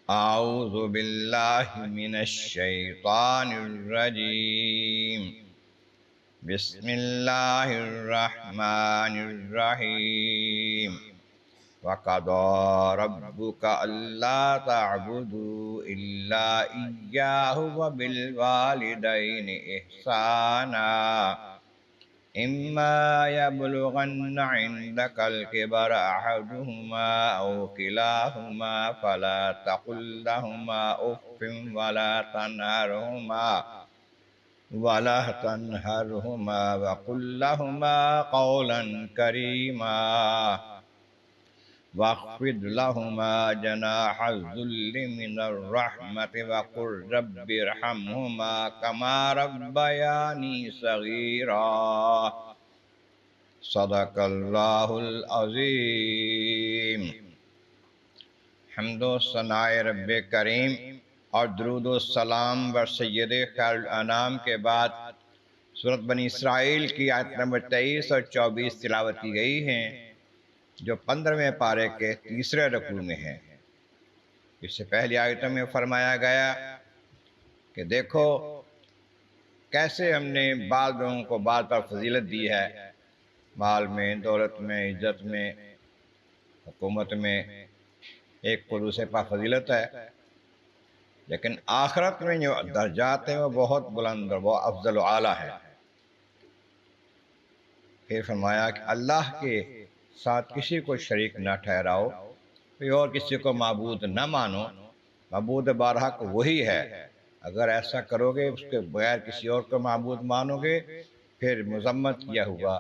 اعوذ باللہ من الشیطان الرجیم بسم اللہ الرحمن الرحیم وَقَضَىٰ رَبُّكَ أَلَّا تَعْبُدُوا إِلَّا إِيَّاهُ وَبِالْوَالِدَيْنِ إِحْسَانًا إِمَّا يَبْلُغَنَّ عِندَكَ الْكِبَرَ أَحَدُهُمَا أَوْ كِلَاهُمَا فَلَا تَقُل لَّهُمَا أُفٍّ وَلَا تَنْهَرْهُمَا وَقُل لَّهُمَا قَوْلًا كَرِيمًا واخفض لهما جناح الذل من الرحمة وقل رب ارحمهما كما ربياني صغيرا صدق اللہ العظیم۔ حمد و ثناء رب کریم اور درود و سلام بر سید خیر الانام کے بعد سورۃ بنی اسرائیل کی آیت نمبر 23 اور 24 تلاوت کی گئی ہیں، جو 15ویں پارے کے تیسرے رکوع میں ہیں۔ اس سے پہلی آیتوں میں فرمایا گیا کہ دیکھو کیسے ہم نے بعض لوگوں کو بعض پر فضیلت دی ہے، مال میں، دولت میں، عزت میں، حکومت میں، ایک کو دوسرے پر فضیلت ہے، لیکن آخرت میں جو درجات ہیں وہ بہت بلند اور وہ افضل و اعلیٰ ہے۔ پھر فرمایا کہ اللہ کے ساتھ کسی کو شریک نہ ٹھہراؤ، کوئی اور کسی کو معبود نہ مانو، معبود برحق وہی ہے۔ اگر ایسا کرو گے، اس کے بغیر کسی اور کو معبود مانو گے، پھر مذمت کیا ہوا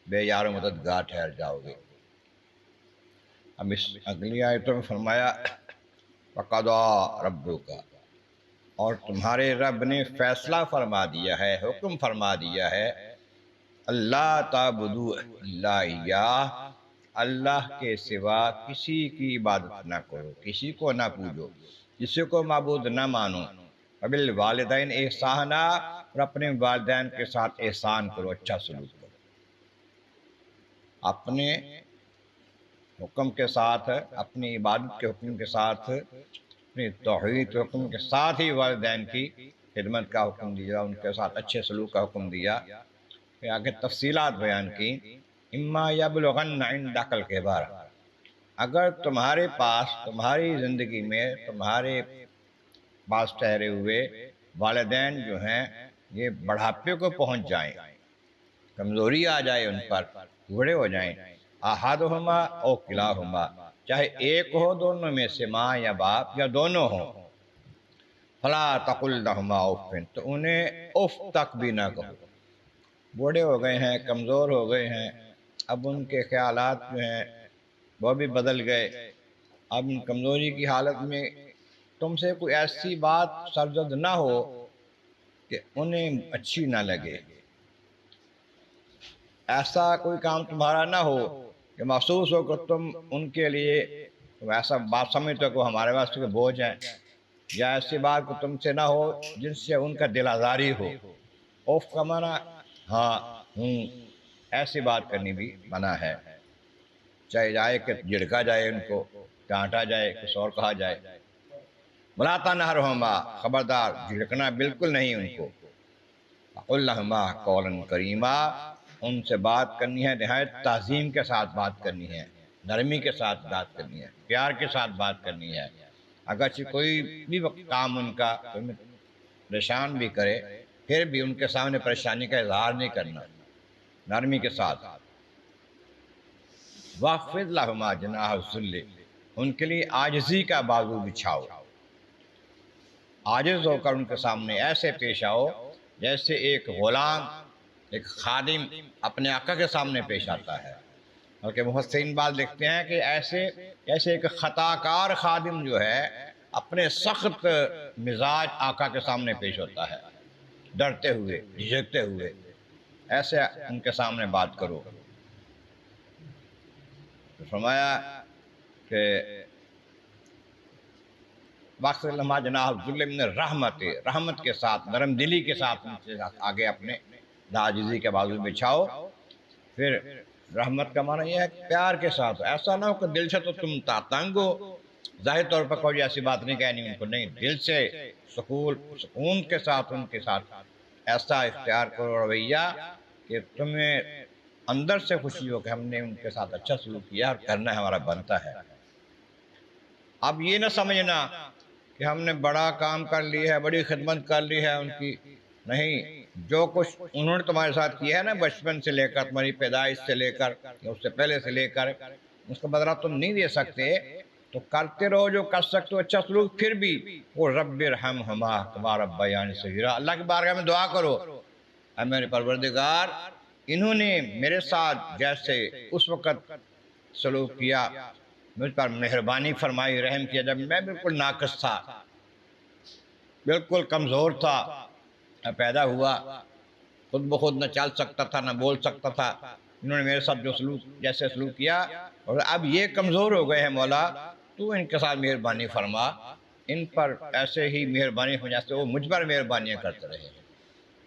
بے یار و مددگار ٹھہر جاؤ گے۔ اب اس اگلی آیتوں میں فرمایا وَقَضَىٰ رَبُّكَ، اور تمہارے رب نے فیصلہ فرما دیا ہے، حکم فرما دیا ہے، اللہ تعبدوا الا ایاہ، اللہ کے سوا کسی کی عبادت نہ کرو، کسی کو نہ پوجو، کسی کو معبود نہ مانو، وبالوالدین احسانا، اور اپنے والدین کے ساتھ احسان کرو، اچھا سلوک کرو۔ اپنے حکم کے ساتھ، اپنی عبادت کے حکم کے ساتھ، اپنی توحید کے حکم کے ساتھ ہی والدین کی خدمت کا حکم دیا، ان کے ساتھ اچھے سلوک کا حکم دیا۔ پھر آگے تفصیلات بیان کی، اما یبلغن عندک الکبر، اگر تمہارے پاس، تمہاری زندگی میں تمہارے پاس ٹھہرے ہوئے والدین جو ہیں یہ بڑھاپے کو پہنچ جائیں، کمزوری آ جائے ان پر، بوڑھے ہو جائیں، احدہما او کلاہما، چاہے ایک ہو دونوں میں سے، ماں یا باپ یا دونوں ہوں، فلا تقل لہما اف، تو انہیں اف تک بھی نہ کہو۔ بوڑھے ہو گئے ہیں، کمزور ہو گئے ہیں، اب ان کے خیالات جو ہیں وہ بھی بدل گئے، اب ان کمزوری کی حالت میں تم سے کوئی ایسی بات سرزد نہ ہو کہ انہیں اچھی نہ لگے، ایسا کوئی کام تمہارا نہ ہو کہ محسوس ہو کہ تم ان کے لیے ایسا بات سمجھتے ہو کہ ہمارے واسطے کے بوجھ ہیں، یا ایسی بات کو تم سے نہ ہو جن سے ان کا دل آزاری ہو۔ اوف کا معنی ہاں ہوں، ایسی بات کرنی بھی منع ہے، چاہے جائے کہ جھڑکا جائے، ان کو ڈانٹا جائے، کچھ اور کہا جائے۔ وَلَا تَنْهَرْهُمَا، خبردار جھڑکنا بالکل نہیں ان کو۔ وَقُل لَّهُمَا قَوْلًا كَرِيمًا، ان سے بات کرنی ہے نہایت تعظیم کے ساتھ بات کرنی ہے، نرمی کے ساتھ بات کرنی ہے، پیار کے ساتھ بات کرنی ہے۔ اگرچہ کوئی بھی کام ان کا پریشان بھی کرے، پھر بھی ان کے سامنے پریشانی کا اظہار نہیں کرنا، نرمی کے ساتھ۔ وَاخْفِضْ لَهُمَا جَنَاحَ الذُّلِّ، ان کے لیے عاجزی کا بازو بچھاؤ، عاجز ہو کر ان کے سامنے ایسے پیش آؤ جیسے ایک غلام، ایک خادم اپنے آقا کے سامنے پیش آتا ہے۔ بلکہ مفسرین بعض لکھتے ہیں کہ ایسے ایک خطا کار خادم جو ہے اپنے سخت مزاج آقا کے سامنے پیش ہوتا ہے، ڈرتے ہوئے، جھجکتے ہوئے، ایسے ان کے سامنے بات کرو۔ تو فرمایا کہ وَاخْفِضْ لَهُمَا جَنَاحَ الذُّلِّ مِنَ الرَّحْمَةِ، رحمت کے ساتھ، نرم دلی کے ساتھ ان سے آگے اپنے عاجزی کے بازو بچھاؤ۔ پھر رحمت کا معنی یہ ہے کہ پیار کے ساتھ، ایسا نہ ہو کہ دل سے تو تم تنگ ہو ظاہر طور پر کوئی ایسی بات نہیں کہنی ان کو، نہیں، دل سے سکون کے ساتھ ان کے ساتھ ایسا اختیار کرو رویہ کہ تمہیں اندر سے خوشی ہو کہ ہم نے ان کے ساتھ اچھا سلوک کیا اور کرنا ہمارا بنتا ہے۔ اب یہ نہ سمجھنا کہ ہم نے بڑا کام کر لی ہے، بڑی خدمت کر لی ہے ان کی، نہیں، جو کچھ انہوں نے تمہارے ساتھ کیا ہے نا بچپن سے لے کر، تمہاری پیدائش سے لے کر یا اس سے پہلے سے لے کر، اس کا بدلہ تم نہیں دے سکتے، تو کرتے رہو جو کر سکتے ہو اچھا سلوک۔ پھر بھی وہ رب ارحمہما کما ربیانی صغیرا، اللہ کی بارگاہ میں دعا کرو، اے میرے پروردگار انہوں نے میرے ساتھ جیسے اس وقت سلوک کیا، مجھ پر مہربانی فرمائی، رحم کیا، جب میں بالکل ناقص تھا، بالکل کمزور تھا، میں پیدا ہوا، خود بخود نہ چل سکتا تھا، نہ بول سکتا تھا، انہوں نے میرے ساتھ جو سلوک جیسے سلوک کیا، اور اب یہ کمزور ہو گئے ہیں مولا، تو ان کے ساتھ مہربانی فرما، ان پر ایسے ہی مہربانی ہو جیسے وہ مجھ پر مہربانیاں کرتے رہے،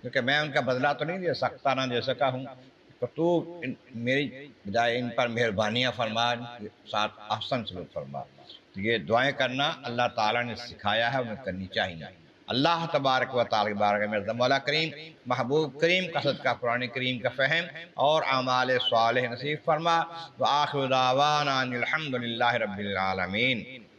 کیونکہ میں ان کا بدلہ تو نہیں دے سکتا، نہ دے سکا ہوں، تو میری بجائے ان پر مہربانیاں فرما، ان کے ساتھ احسن سلوک فرما۔ یہ دعائیں کرنا اللہ تعالیٰ نے سکھایا ہے، انہیں کرنی چاہیے۔ اللہ تبارک و تعالی بارک میں مولا کریم محبوب کریم کا صدقہ قرآن کریم کا فہم اور اعمال صالح نصیب فرما۔ وآخر دعوانا ان الحمد للہ رب العالمین۔